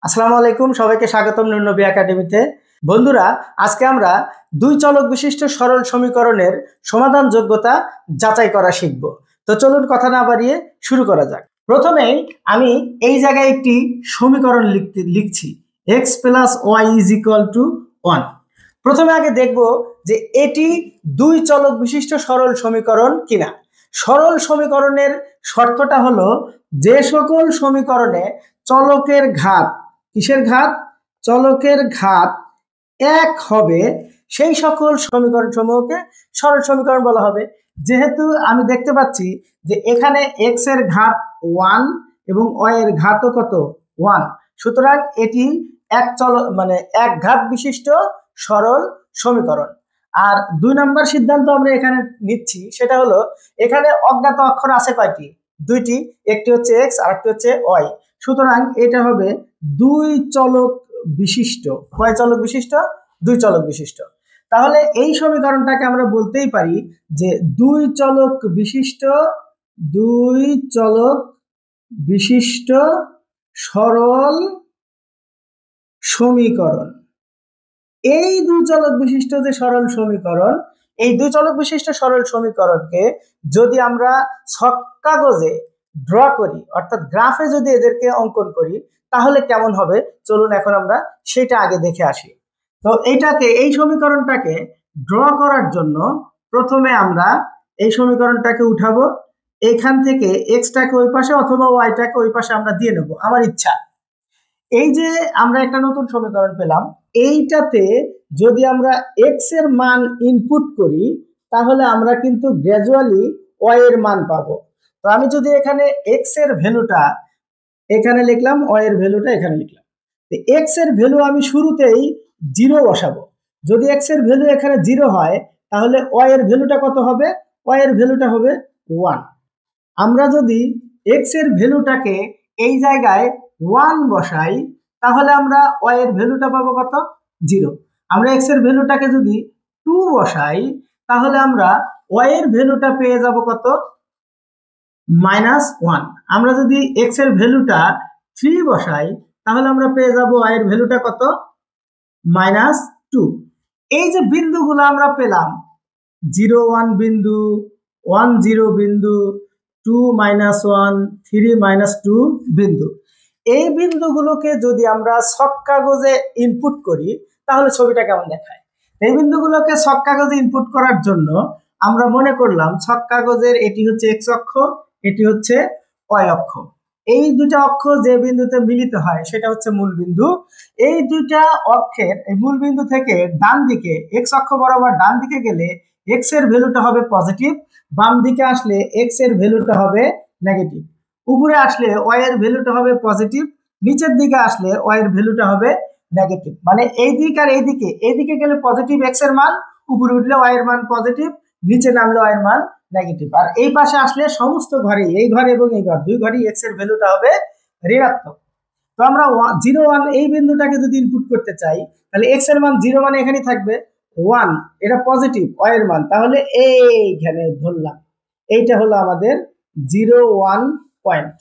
আসসালামু আলাইকুম, সবাইকে স্বাগতম নুরনবী একাডেমিতে। বন্ধুরা, আজকে আমরা দুই চলক বিশিষ্ট সরল সমীকরণের সমাধান যোগ্যতা যাচাই করা শিখব। তো চলুন কথা না বাড়িয়ে শুরু করা যাক। প্রথমেই আমি এই জায়গায় একটি সমীকরণ লিখছি x plus y is equal to 1। প্রথমে আগে দেখব যে এটি দুই চলক বিশিষ্ট সরল সমীকরণ কিনা। সরল সমীকরণের শর্তটা হলো যে সকল সমীকরণে চলকের ঘাত, কিসের ঘাত? চলকের ঘাত এক হবে সেই সকল সমীকরণ সমূহকে সরল সমীকরণ বলা হবে। যেহেতু আমি দেখতে পাচ্ছি যে এখানে x এর ঘাত 1 এবং y এর ঘাতও কত? 1, সুতরাং এটি এক ঘাত বিশিষ্ট সরল সমীকরণ। আর দুই নম্বর সিদ্ধান্ত আমরা এখানে নিচ্ছি, সেটা হলো এখানে অজ্ঞাত অক্ষর আছে কয়টি? দুইটি, একটি হচ্ছে x আর একটি হচ্ছে y। সুতরাং এটা হবে দুই চলক বিশিষ্ট। কয় চলক বিশিষ্ট? দুই চলক বিশিষ্ট। তাহলে এই সমীকরণটাকে আমরা বলতেই পারি যে দুই চলক বিশিষ্ট সরল সমীকরণ। এই দুই চলক বিশিষ্ট যে সরল সমীকরণ, এই দুই চলক বিশিষ্ট সরল সমীকরণকে যদি আমরা ছক কাগজে ড্র করি, অর্থাৎ গ্রাফে যদি এদেরকে অঙ্কন করি, তাহলে কেমন হবে চলুন এখন আমরা সেটা আগে দেখে আসি। তো এই সমীকরণটাকে ড্র করার জন্য প্রথমে আমরা এই সমীকরণটাকে উঠাবো। এখান থেকে এক্সটাকে ওই পাশে অথবা ওয়াইটাকে ওই পাশে আমরা দিয়ে নেব, আমার ইচ্ছা। এই যে আমরা একটা নতুন সমীকরণ পেলাম, এইটাতে যদি আমরা এক্স এর মান ইনপুট করি তাহলে আমরা কিন্তু গ্র্যাজুয়ালি ওয়াই এর মান পাবো। তো আমি যদি এখানে এক্স এর ভ্যালুটা এখানে লিখলাম, ওয়াই এর ভ্যালুটা এখানে লিখলাম। এক্স এর ভ্যালু আমি শুরুতেই 0 বসাবো। যদি এক্স এর ভ্যালু এখানে 0 হয় তাহলে ওয়াই এর ভ্যালুটা কত হবে? ওয়াই এর ভ্যালুটা হবে 1। আমরা যদি এক্স এর ভ্যালুটাকে এই জায়গায় 1 বসাই তাহলে আমরা ওয়াই এর ভ্যালুটা পাবো কত? 0। আমরা এক্স এর ভ্যালুটাকে যদি 2 বসাই তাহলে আমরা ওয়াই এর ভ্যালুটা পেয়ে যাব কত? -1। আমরা যদি এক্স এর ভ্যালুটা 3 বসাই তাহলে আমরা পেয়ে যাব ওয়াই এর ভ্যালুটা কত? -2। এই যে বিন্দুগুলো আমরা পেলাম, 0 1 বিন্দু, 1 0 বিন্দু, 2 -1, 3 -2 বিন্দু, এই বিন্দুগুলোকে যদি আমরা ছক কাগজে ইনপুট করি তাহলে ছবিটা কেমন দেখায়? এই বিন্দুগুলোকে ছক কাগজে ইনপুট করার জন্য আমরা মনে করলাম ছক কাগজের এটি হচ্ছে এক্স অক্ষ, এটি হচ্ছে ওয়াই অক্ষ। এই দুটা অক্ষ যে বিন্দুতে মিলিত হয় সেটা হচ্ছে মূল বিন্দু। এই দুইটা অক্ষের এই মূল বিন্দু থেকে ডান দিকে এক্স অক্ষ বরাবর ডান দিকে গেলে এক্স এর ভ্যালুটা হবে পজিটিভ, বাম দিকে আসলে এক্স এর ভ্যালুটা হবে নেগেটিভ। উপরে আসলে ওয়াই এর ভ্যালুটা হবে পজিটিভ, নিচের দিকে আসলে ওয়াই এর ভ্যালুটা হবে নেগেটিভ। মানে এই দিক আর এইদিকে গেলে পজিটিভ এক্স এর মান, উপরে উঠলে ওয়াই এর মান পজিটিভ, নিচে নামলে ওয়াই এর মান নেগেটিভ। আর এই পাশে আসলে সমস্ত ঘরে, এই ঘরে এবং এই ঘর, দুই ঘরেই এক্স এর ভ্যালুটা হবে ঋণাত্মক। তো আমরা 0 1 এই বিন্দুটাকে যদি ইনপুট করতে চাই তাহলে এক্স এর মান 0 মানে এখানেই থাকবে, 1 এটা পজিটিভ ওয়াই এর মান, তাহলে এইখানে ধরলাম এইটা হলো আমাদের 0 1 পয়েন্ট।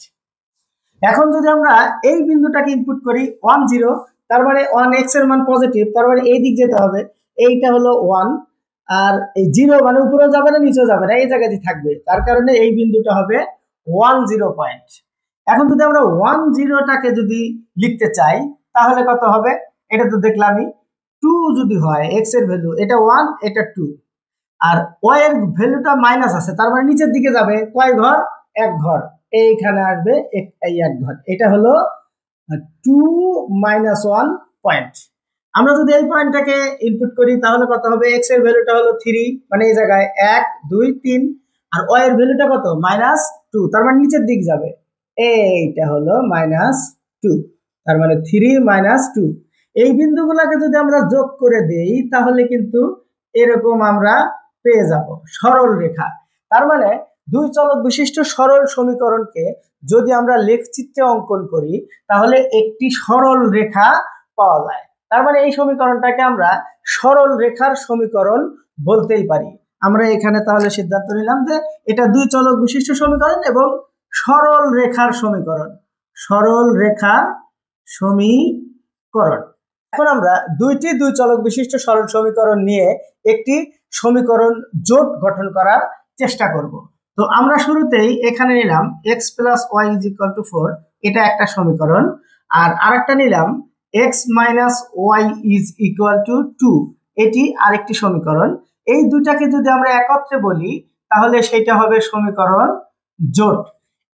এখন যদি আমরা এই বিন্দুটাকে ইনপুট করি 1 0, তার মানে 1 এক্স এর মান পজিটিভ, তার মানে এই দিক যেতে হবে, এইটা হলো 1। আর এই 0 মানে উপরেও যাবে না নিচেও যাবে না, এই জায়গাতেই থাকবে, তার কারণে এই বিন্দুটা হবে 1 0 পয়েন্ট। এখন যদি আমরা 1 0টাকে যদি লিখতে চাই তাহলে কত হবে? এটা তো দেখলামই, 2 যদি হয় এক্স এর ভ্যালু, এটা 1 এটা 2, আর ওয়াই এর ভ্যালুটা মাইনাস আছে, তার মানে নিচের দিকে যাবে, কয় ঘর? এক ঘর, এইখানে আসবে এই এক ঘর, এটা হলো 2 1 পয়েন্ট। আমরা যদি এই পয়েন্টটাকে ইনপুট করি তাহলে কত হবে? এক্স এর ভ্যালুটা হলো 3, মানে এই জায়গায় 1 2 3, আর ওয়াই এর ভ্যালুটা কত? -2, তার মানে নিচের দিক যাবে, এইটা হলো -2, তার মানে 3 2। এই বিন্দুগুলোকে যদি আমরা যোগ করে দেই তাহলে কিন্তু এরকম আমরা পেয়ে যাব সরল রেখা। তার মানে দুই চলক বিশিষ্ট সরল সমীকরণকে যদি আমরা লেখচিত্রে অঙ্কন করি তাহলে একটি সরল রেখা পাওয়া যায়। তার মানে এই সমীকরণটাকে আমরা সরল রেখার সমীকরণ বলতেই পারি। আমরা এখানে তাহলে সিদ্ধান্ত নিলাম যে এটা দুই চলক বিশিষ্ট সমীকরণ এবং সরল রেখার সমীকরণ, সরল রেখার সমীকরণ। এখন আমরা দুইটি দুই চলক বিশিষ্ট সরল সমীকরণ নিয়ে একটি সমীকরণ জোট গঠন করার চেষ্টা করব। তো আমরা শুরুতেই এখানে নিলাম x + y = 4, এটা একটা সমীকরণ। আর আরেকটা নিলাম x - y = 2, এটি আরেকটি সমীকরণ। এই দুটাকে যদি আমরা একত্রে বলি তাহলে সেটা হবে সমীকরণ জোট।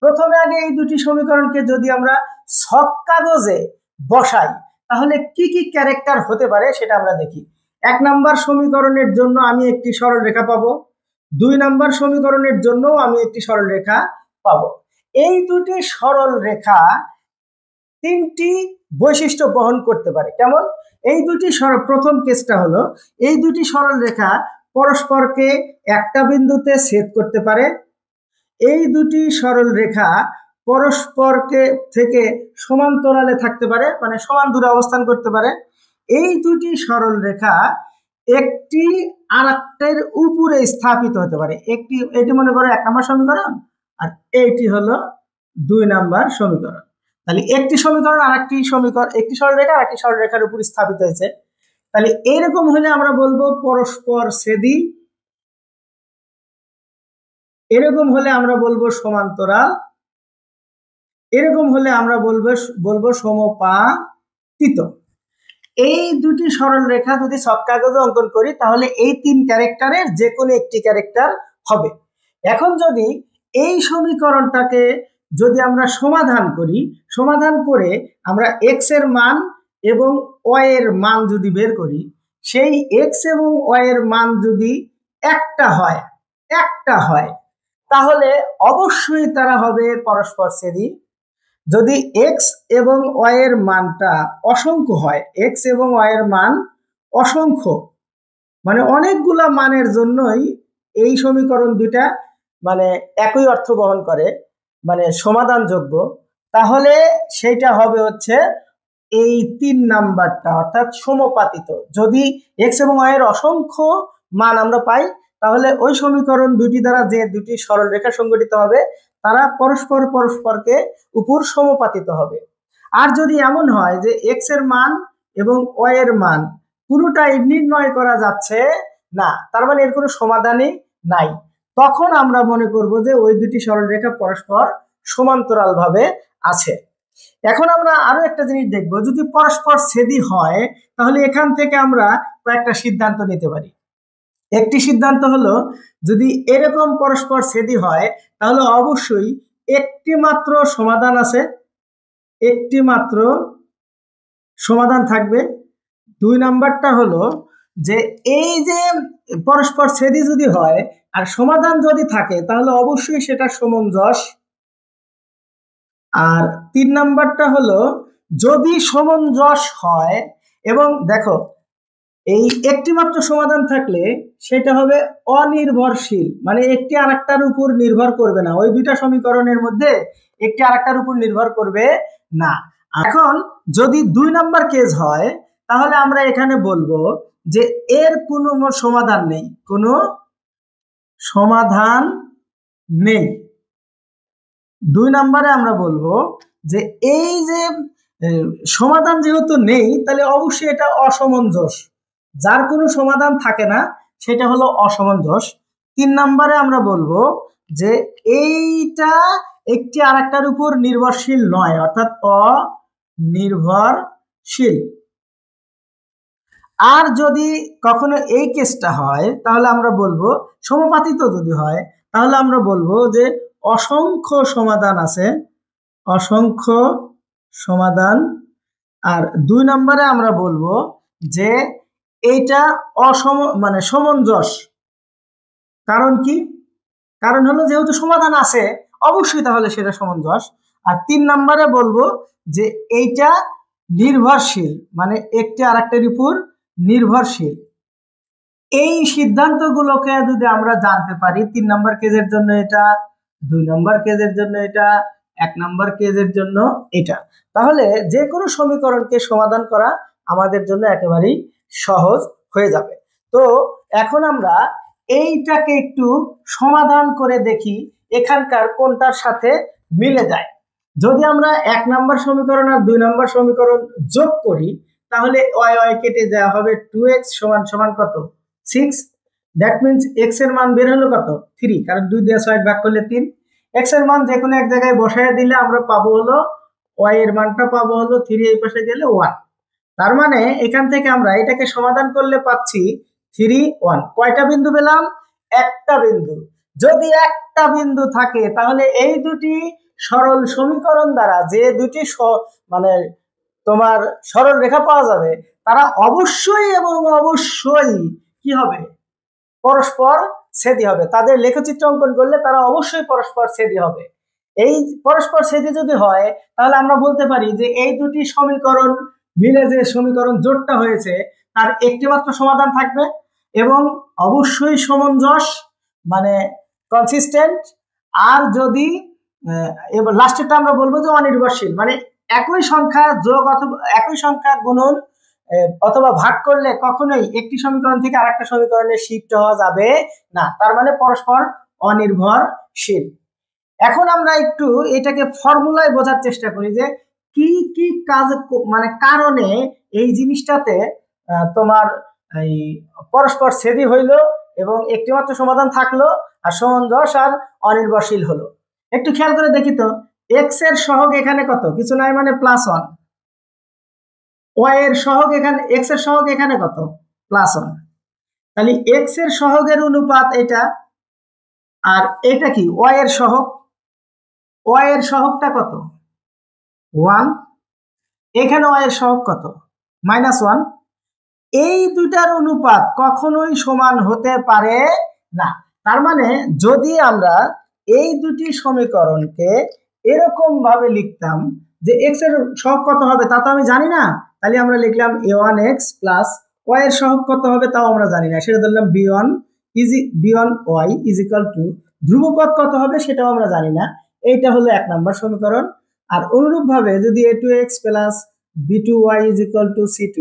প্রথমে আগে এই দুটি সমীকরণকে যদি আমরা ছক কাগজে বসাই তাহলে কি কি ক্যারেক্টার হতে পারে সেটা আমরা দেখি। 1 নম্বর সমীকরণের জন্য আমি একটি সরলরেখা পাবো, 2 নম্বর সমীকরণের জন্য আমি একটি সরলরেখা পাবো। এই দুটি সরলরেখা তিনটি বৈশিষ্ট্য বহন করতে পারে। কেমন? এই দুটি প্রথম কেসটা হলো এই দুটি সরলরেখা পরস্পরকে একটা বিন্দুতে ছেদ করতে পারে। এই দুটি সরলরেখা পরস্পরকে থেকে সমান্তরালে থাকতে পারে, মানে সমান দূরে অবস্থান করতে পারে। এই দুটি সরলরেখা একটি আরেকটার উপরে স্থাপিত হতে পারে। এটি মনে করো 1 নম্বর সমীকরণ, আর এইটি হলো 2 নম্বর সমীকরণ। তাহলে একটি সমীকরণ আরেকটি সমীকরণ, একটি সরলরেখা আরেকটি সরলরেখার উপর স্থাপিত হয়েছে। তাহলে এরকম হলে আমরা বলবো পরস্পর ছেদী, এরকম হলে আমরা বলবো সমান্তরাল, এরকম হলে আমরা বলবো সমপাতিত। এই দুটি সরলরেখা যদি ছক কাগজে অঙ্কন করি তাহলে এই 3 ক্যারেক্টারের যে কোনো একটি ক্যারেক্টার হবে। এখন যদি এই সমীকরণটাকে যদি আমরা সমাধান করি, সমাধান করে আমরা x এর মান এবং y এর মান যদি বের করি, সেই x এবং y এর মান যদি একটা হয় তাহলে অবশ্যই তারা হবে পরস্পর ছেদী। যদি x এবং y এর মানটা অসংখ্য হয়, x এবং y এর মান অসংখ্য মানে অনেকগুলা মানের জন্যই এই সমীকরণ দুইটা মানে একই অর্থ বহন করে, মানে সমাধানযোগ্য, তাহলে সেইটা হবে হচ্ছে এই 3 নাম্বারটা, অর্থাৎ সমপাতিত। যদি x এবং y এর অসংখ্য মান আমরা পাই তাহলে ওই সমীকরণ দুটি দ্বারা যে দুটি সরলরেখা সংগঠিত হবে তারা পরস্পরকে উপর সমপাতিত হবে। আর যদি এমন হয় যে x এর মান এবং y এর মান পুরোটাই নির্ণয় করা যাচ্ছে না, তার মানে এর কোনো সমাধানই নাই, তখন আমরা মনে করব যে ওই দুটি সরলরেখা পরস্পর সমান্তরাল ভাবে আছে। এখন আমরা আরো একটা জিনিস দেখব, যদি পরস্পর ছেদী হয় তাহলে এখান থেকে আমরা কয়েকটা সিদ্ধান্ত নিতে পারি। একটি সিদ্ধান্ত হলো যদি এরকম পরস্পর ছেদী হয় তাহলে অবশ্যই একটি মাত্র সমাধান আছে, একটি মাত্র সমাধান থাকবে। 2 নাম্বারটা হলো যে এই যে পরস্পর ছেদী যদি হয় আর সমাধান যদি থাকে তাহলে অবশ্যই সেটা সমঞ্জস। আর 3 নাম্বারটা হলো যদি সমঞ্জস হয়, এবং দেখো এই একটি মাত্র সমাধান থাকলে সেটা হবে অনির্ভরশীল, মানে একটি আরেকটার উপর নির্ভর করবে না, ওই দুইটা সমীকরণের মধ্যে একটি আরেকটার উপর নির্ভর করবে না। এখন যদি 2 নাম্বার কেস হয় তাহলে আমরা এখানে বলবো যে এর কোনো সমাধান নেই, কোনো সমাধান নেই। 2 নম্বরে আমরা বলবো যে এই যে সমাধান যেহেতু নেই তাহলে অবশ্যই এটা অসমঞ্জস, যার কোনো সমাধান থাকে না সেটা হলো অসমঞ্জস। 3 নম্বরে আমরা বলবো যে এইটা একটি আরেকটার উপর নির্ভরশীল নয়, অর্থাৎ অনির্ভরশীল। আর যদি কখনো এই কেসটা হয় তাহলে আমরা বলবো সমপাতিত যদি হয় তাহলে আমরা বলবো যে অসংখ্য সমাধান আছে, অসংখ্য সমাধান। আর 2 নম্বরে আমরা বলবো যে এটা মানে সমঞ্জস। কারণ কি? কারণ হলো যেহেতু সমাধান আছে অবশ্যই তাহলে সেটা সমঞ্জস। আর 3 নম্বরে বলবো যে এইটা নির্ভরশীল, মানে একটি আরেকটার উপর নির্ভরশীল। এই সিদ্ধান্তগুলোকে যদি আমরা জানতে পারি, 3 নম্বর কেসের জন্য এটা, 2 নম্বর কেসের জন্য এটা, 1 নম্বর কেসের জন্য এটা, তাহলে যে কোনো সমীকরণকে সমাধান করা আমাদের জন্য একেবারেই সহজ হয়ে যাবে। তো এখন আমরা এইটাকে একটু সমাধান করে দেখি এখানকার কোনটার সাথে মিলে যায়। যদি আমরা 1 নম্বর সমীকরণ আর 2 নম্বর সমীকরণ যোগ করি তাহলে ওয়াই ওয়াই কেটে দেওয়া হবে 2x সমান সমান কত 6। দ্যাট মিন্স x এর মান বের হলো কত 3, কারণ 2 দিয়ে 6 ভাগ করলে 3। x এর মান যে কোনো এক জায়গায় বসায় দিলে আমরা পাবো হলো y এর মানটা পাবো হলো 3, এই পাশে গেলে 1। তার মানে এখান থেকে আমরা এটাকে সমাধান করলে পাচ্ছি 3 1। কয়টা বিন্দু পেলাম? একটা বিন্দু। যদি একটা বিন্দু থাকে তাহলে এই দুটি সরল সমীকরণ দ্বারা যে দুটি মানে তোমার সরল রেখা পাওয়া যাবে তারা অবশ্যই এবং অবশ্যই কি হবে পরস্পর ছেদি হবে। তাদের লেখচিত্র অঙ্কন করলে তারা অবশ্যই পরস্পর ছেদি হবে। এই পরস্পর ছেদি যদি হয় তাহলে আমরা বলতে পারি যে এই দুটি সমীকরণ মিলে যে সমীকরণ জোটটা হয়েছে তার একটি মাত্র সমাধান থাকবে এবং অবশ্যই সমঞ্জস মানে কনসিস্টেন্ট। আর যদি এবার লাস্টেরটা আমরা বলবো যে অনির্ভরশীল, মানে একই সংখ্যা যোগ অথবা একই সংখ্যা গুণন অথবা ভাগ করলে কখনোই একটি সমীকরণ থেকে আরেকটা সমীকরণে শিফট হওয়া যাবে না, তার মানে পরস্পর অনির্ভরশীল। এখন আমরা একটু এটাকে ফর্মুলায় বোঝার চেষ্টা করি যে কি কি কাজ মানে কারণে এই জিনিসটাতে তোমার এই পরস্পর ছেদি হইলো এবং একটি মাত্র সমাধান থাকলো আর সমঞ্জস আর অনির্ভরশীল হলো। একটু খেয়াল করে দেখি তো, এক্স এর সহগ এখানে কত কিছু নাই মানে +1, ওয়াই এর সহগ এখানে এক্স এর সহগ এখানে কত +1, তাহলে এক্স এর সহগের অনুপাত এটা আর এটা কি ওয়াই এর সহগ। ওয়াই এর সহগটা কত 1, এখানে ওয়াই এর সহগ কত -1। এই দুটার অনুপাত কখনোই সমান হতে পারে না। তার মানে যদি আমরা এই দুটি সমীকরণকে এরকম ভাবে লিখতাম যে এক্স এর সহগ কত হবে তা তো আমি জানি না, তাহলে আমরা লিখলাম a1x প্লাস ওয়াই এর সহগ কত হবে তাও আমরা জানি না, সেটা ধরলাম b1y ইজ ইকুয়াল টু ধ্রুবপদ কত হবে সেটাও আমরা জানি না। এইটা হলো 1 নম্বর সমীকরণ। আর অনুরূপভাবে যদি a2x plus b2y is equal to c2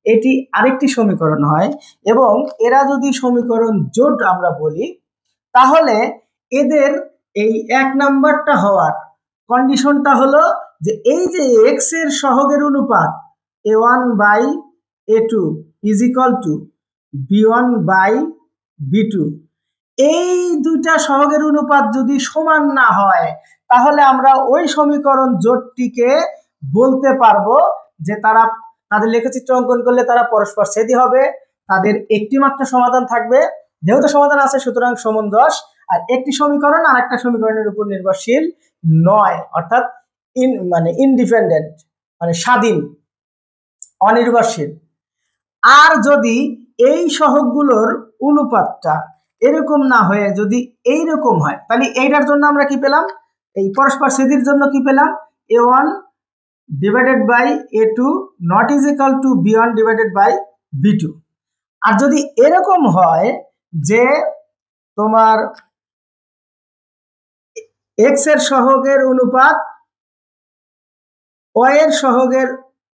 এটি আরেকটি সমীকরণ হয় এবং এরা যদি সমীকরণ জোট আমরা বলি তাহলে এদের এই 1 নাম্বারটা হওয়ার কন্ডিশনটা হলো যে এই যে x এর সহগের অনুপাত a1/a2 is equal two b1/b2, এই দুইটা সহগের অনুপাত যদি সমান না হয় তাহলে আমরা ওই সমীকরণ জোটটিকে বলতে পারবো যে তাদের লেখচিত্র অঙ্কন করলে তারা পরস্পর ছেদি হবে, তাদের একটি মাত্র সমাধান থাকবে, যেহেতু সমাধান আছে সুতরাং সমঞ্জস, আর একটি সমীকরণ আর একটা সমীকরণের উপর নির্ভরশীল নয়, অর্থাৎ ইনডিপেন্ডেন্ট মানে স্বাধীন অনির্ভরশীল। আর যদি এই সহগগুলোর অনুপাতটা এরকম না হয়ে যদি এইরকম হয় তাহলে এইটার জন্য আমরা কি পেলাম, এই পরস্পর ছেদির জন্য কি পেলাম a1 divided by a2 not is equal to b1 divided by b2। আর যদি এরকম হয় যে তোমার x এর সহগের অনুপাত y এর সহগের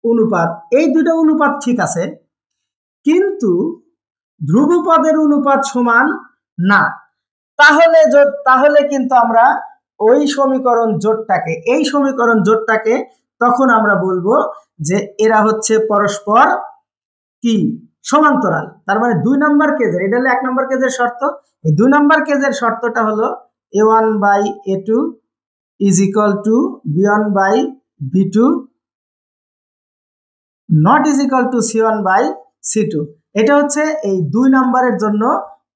অনুপাত এই দুটো অনুপাত ঠিক আছে কিন্তু ধ্রুবপদের অনুপাত সমান না, তাহলে কিন্তু আমরা ওই সমীকরণ জোটটাকে তখন আমরা বলবো যে এরা হচ্ছে পরস্পর কি সমান্তরাল। তার মানে 2 নাম্বার কেজের, এটা হলো 1 নাম্বার কেজের শর্ত, এই 2 নাম্বার কেজের শর্তটা হলো a1/a2 is equal two b1/b2 not is equal two c1/c2। এটা হচ্ছে এই 2 নাম্বারের জন্য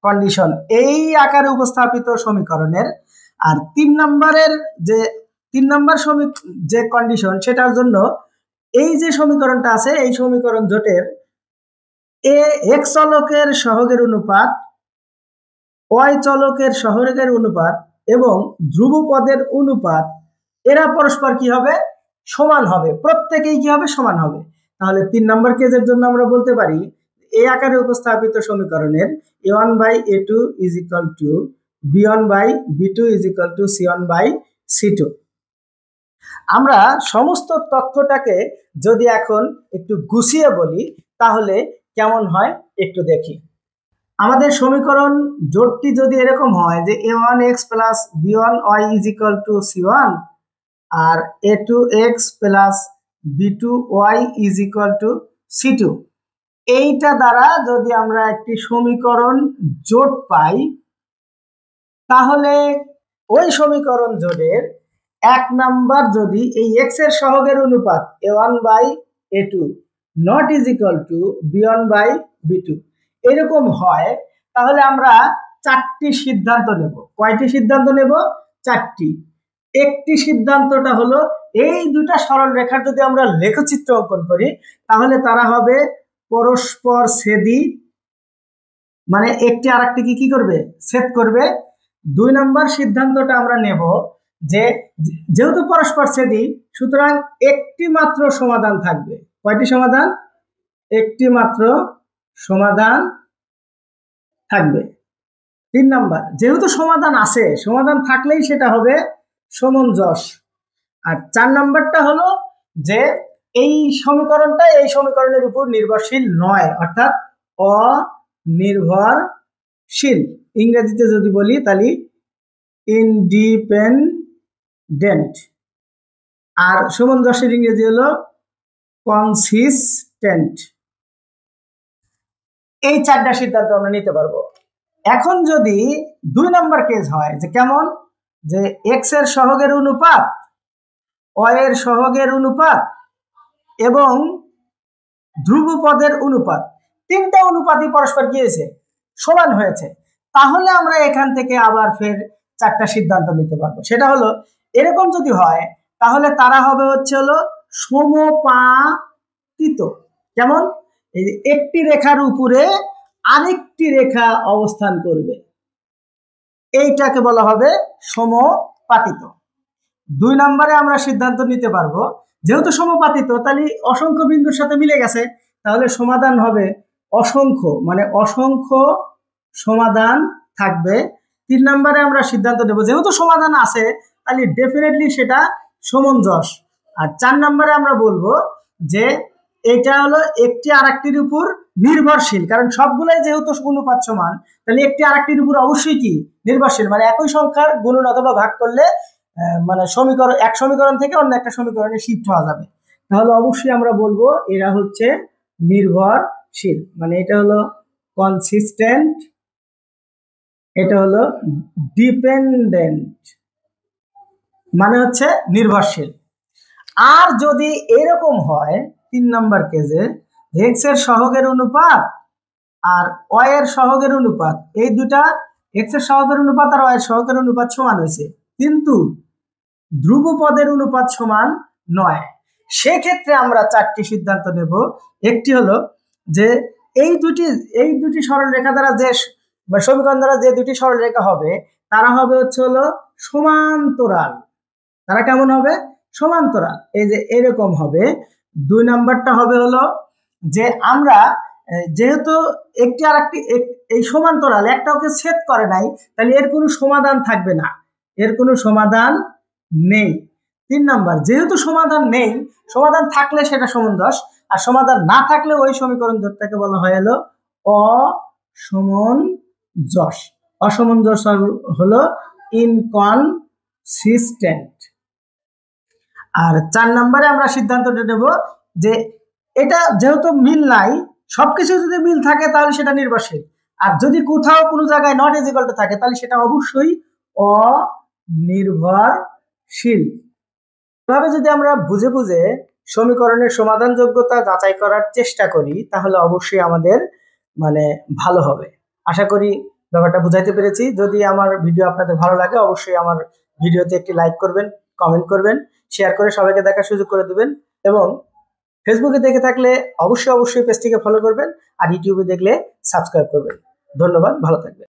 কন্ডিশন এই আকারে উপস্থাপিত সমীকরণের। আর 3 নাম্বারের যে কন্ডিশন সেটার জন্য এই যে সমীকরণটা আছে এই সমীকরণ জোটের x চলকের সহগের অনুপাত y চলকের সহগের অনুপাত এবং ধ্রুবপদের অনুপাত এরা পরস্পর কি হবে সমান হবে, প্রত্যেকেই কি হবে সমান হবে। তাহলে 3 নাম্বার কেসের জন্য আমরা বলতে পারি এই আকারে উপস্থাপিত সমীকরণের a1/a2 is equal two b1/b2 is equal two c1/c2। আমরা সমস্ত তথ্যটাকে যদি এখন একটু গুছিয়ে বলি তাহলে কেমন হয় একটু দেখি। আমাদের সমীকরণ জোটটি যদি এরকম হয় যে a1x plus b1y is equal to c1 আর a2x plus b2y is equal to c2। এইটা দ্বারা যদি আমরা একটি সমীকরণ জোট পাই, তাহলে ওই সমীকরণ জোটের 1 নাম্বার যদি এই x এর সহগের অনুপাত a1/a2 not is equal two b1/b2 এরকম হয়, তাহলে আমরা 4টি সিদ্ধান্ত নেব। কয়টি সিদ্ধান্ত নেব? 4টি। একটি সিদ্ধান্তটা হলো এই দুটা সরল রেখার যদি আমরা লেখচিত্র অঙ্কন করি, তাহলে তারা হবে পরস্পর ছেদি, মানে একটি আরেকটিকে কি করবে? ছেদ করবে। 2 নম্বর সিদ্ধান্তটা আমরা নেব যে যেহেতু পরস্পর ছেদি, সুতরাং একটি মাত্র সমাধান থাকবে। কয়টি সমাধান? একটি মাত্র সমাধান থাকবে। 3 নাম্বার, যেহেতু সমাধান আছে, সমাধান থাকলেই সেটা হবে সমঞ্জস। আর 4 নাম্বারটা হলো যে এই সমীকরণটা এই সমীকরণের উপর নির্ভরশীল নয়, অর্থাৎ অনির্ভরশীল। ইংরেজিতে যদি বলি তাহলে ইন্ডিপেন্ডেন্ট। আর সমঞ্জসের ইংরেজি হলো কনসিস্টেন্ট। এই 4টা সিদ্ধান্ত আমরা নিতে পারবো। এখন যদি 2 নম্বর কেস হয়, যে কেমন? যে x এর সহগের অনুপাত, y এর সহগের অনুপাত এবং ধ্রুবপদের অনুপাত, 3টা অনুপাতই পরস্পর কি হয়েছে? সমান হয়েছে। তাহলে আমরা এখান থেকে আবার ফের 4টা সিদ্ধান্ত নিতে পারবো। সেটা হলো এরকম যদি হয়, তাহলে তারা হবে হলো সমপাতিত। কেমন? এই যে একটি রেখার উপরে আরেকটি রেখা অবস্থান করবে, এইটাকে বলা হবে সমপাতিত। 2 নম্বরে আমরা সিদ্ধান্ত নিতে পারবো, যেহেতু সমপাতিত তাহলে অসংখ্য বিন্দুর সাথে মিলে গেছে, তাহলে সমাধান হবে অসংখ্য, মানে অসংখ্য সমাধান থাকবে। 3 নম্বরে আমরা সিদ্ধান্ত নেব যেহেতু সমাধান আছে, তাহলে ডেফিনেটলি সেটা সমঞ্জস। আর 4 নম্বরে আমরা বলবো যে এটা হলো একটি আরেকটির উপর নির্ভরশীল, কারণ সবগুলাই যেহেতু অনুপাত সমান, তাহলে একটি আরেকটির উপর অবশ্যই কি নির্ভরশীল, মানে একই সংখ্যার গুণন অথবা ভাগ করলে মানে সমীকরণ, এক সমীকরণ থেকে অন্য একটা সমীকরণে শিফট হওয়া যাবে। তাহলে অবশ্যই আমরা বলবো এরা হচ্ছে নির্ভরশীল, মানে এটা হলো কনসিস্টেন্ট, এটা হলো ডিপেন্ডেন্ট, মানে হচ্ছে নির্ভরশীল। আর যদি এরকম হয় 3 নম্বর কেসে, x এর সহগের অনুপাত আর y এর সহগের অনুপাত, এই দুটা x এর সহগের অনুপাত আর y এর সহগের অনুপাত সমান হয়েছে, কিন্তু ধ্রুবপদের অনুপাত সমান নয়, সেক্ষেত্রে আমরা 4টি সিদ্ধান্ত নেব। একটি হলো যে এই দুটি সরল রেখা দ্বারা যে সমীকরণ দ্বারা যে দুটি সরল রেখা হবে, তারা হবে হলো সমান্তরাল। তারা কেমন হবে? সমান্তরাল। এই যে এরকম হবে। 2 নাম্বারটা হবে হলো যে আমরা যেহেতু একটি আরেকটি এই সমান্তরাল, একটা ওকে ছেদ করে নাই, তাহলে এর কোনো সমাধান থাকবে না, এর কোনো সমাধান নেই। 3 নাম্বার, যেহেতু সমাধান নেই, সমাধান থাকলে সেটা সমঞ্জস, আর সমাধান না থাকলে ওই সমীকরণ জোটটাকে বলা হয় হলো অসমঞ্জস। অসমঞ্জস হলো ইনকনসিস্টেন্ট। আর 4 নম্বরে আমরা সিদ্ধান্তটা নেব যে এটা যেহেতু মিল নাই, সবকিছু যদি মিল থাকে তাহলে সেটা নির্ভরশীল, আর যদি কোথাও কোনো জায়গায় নট ইজ ইকুয়াল টু থাকে, তাহলে সেটা অবশ্যই অনির্ভরশীল। এভাবে যদি আমরা বুঝে বুঝে সমীকরণের সমাধান যোগ্যতা যাচাই করার চেষ্টা করি, তাহলে অবশ্যই আমাদের মানে ভালো হবে। আশা করি ব্যাপারটা বুঝাইতে পেরেছি। যদি আমার ভিডিও আপনাদের ভালো লাগে, অবশ্যই আমার ভিডিওতে একটি লাইক করবেন, কমেন্ট করবেন, শেয়ার করে সবাইকে দেখার সুযোগ করে দিবেন, এবং ফেসবুকে দেখে থাকলে অবশ্যই পেজটিকে ফলো করবেন, আর ইউটিউবে দেখলে সাবস্ক্রাইব করবেন। ধন্যবাদ, ভালো থাকবেন।